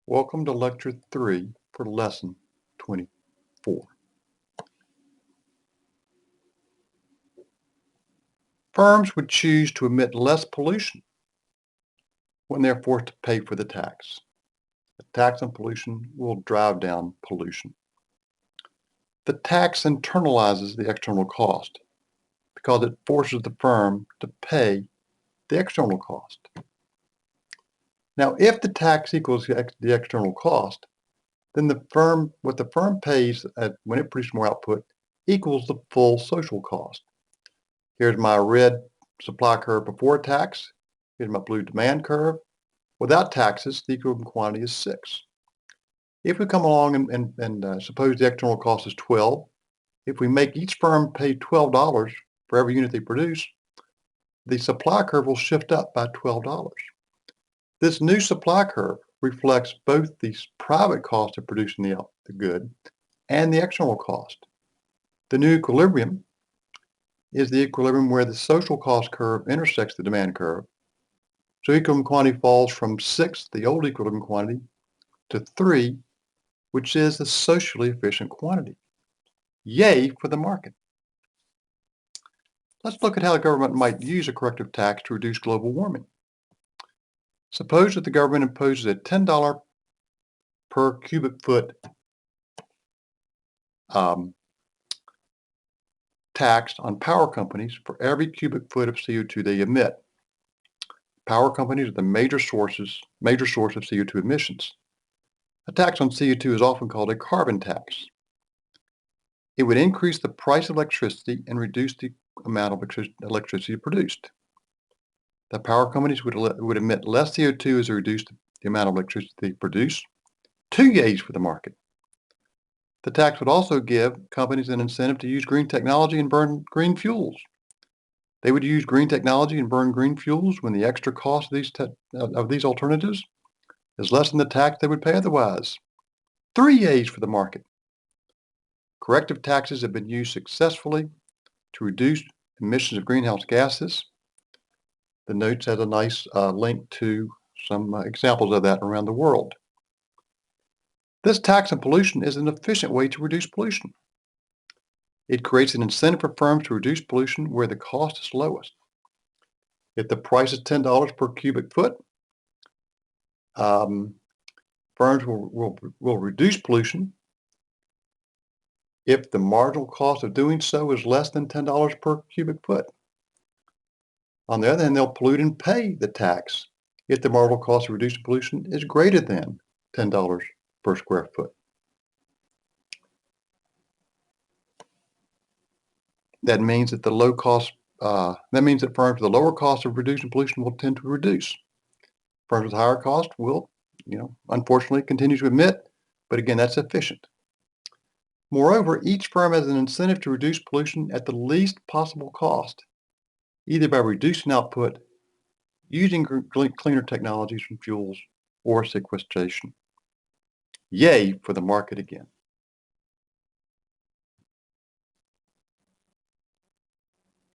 Welcome to Lecture 3 for Lesson 24. Firms would choose to emit less pollution when they're forced to pay for the tax. The tax on pollution will drive down pollution. The tax internalizes the external cost because it forces the firm to pay the external cost. Now, if the tax equals the external cost, then what the firm pays when it produces more output equals the full social cost. Here's my red supply curve before tax. Here's my blue demand curve. Without taxes, the equilibrium quantity is 6. If we come along and suppose the external cost is 12, if we make each firm pay $12 for every unit they produce, the supply curve will shift up by $12. This new supply curve reflects both the private cost of producing the good and the external cost. The new equilibrium is the equilibrium where the social cost curve intersects the demand curve. So equilibrium quantity falls from 6, the old equilibrium quantity, to 3, which is the socially efficient quantity. Yay for the market. Let's look at how the government might use a corrective tax to reduce global warming. Suppose that the government imposes a $10 per cubic foot tax on power companies for every cubic foot of CO2 they emit. Power companies are the major source of CO2 emissions. A tax on CO2 is often called a carbon tax. It would increase the price of electricity and reduce the amount of electricity produced. The power companies would emit less CO2 as they reduce the amount of electricity they produce. 2 yays for the market. The tax would also give companies an incentive to use green technology and burn green fuels. They would use green technology and burn green fuels when the extra cost of these alternatives is less than the tax they would pay otherwise. 3 yays for the market. Corrective taxes have been used successfully to reduce emissions of greenhouse gases. The notes has a nice link to some examples of that around the world. This tax on pollution is an efficient way to reduce pollution. It creates an incentive for firms to reduce pollution where the cost is lowest. If the price is $10 per cubic foot, firms will reduce pollution if the marginal cost of doing so is less than $10 per cubic foot. On the other hand, they'll pollute and pay the tax if the marginal cost of reducing pollution is greater than $10 per square foot. That means that firms with the lower cost of reducing pollution will tend to reduce. Firms with higher cost will, unfortunately continue to emit, but again, that's efficient. Moreover, each firm has an incentive to reduce pollution at the least possible cost, either by reducing output, using cleaner technologies from fuels, or sequestration. Yay for the market again.